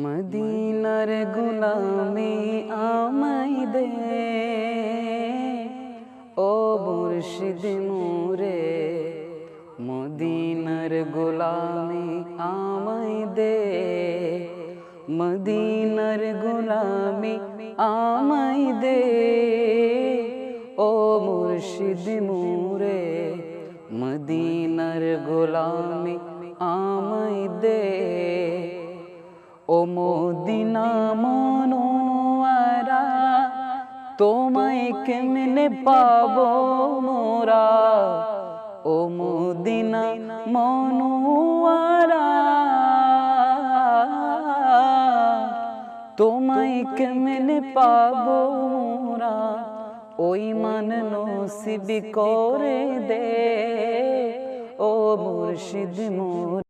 মদিনার গোলামি আমায় দে, ও মুর্শিদ মোরে। মদিনার গোলামি আমায় দে, মদিনার গোলামি আমায় দে, ও মুর্শিদ মোরে। মদিনার গোলামি আমায় দে। ও মদিনা মনোয়ারা, তোমায় কেমনে পাবো মোরা। ও মদিনা মনোয়ারা, তোমায় কেমনে পাবো মোরা। ওই মান নসিব করে দে, ও মুর্শিদ মোরে।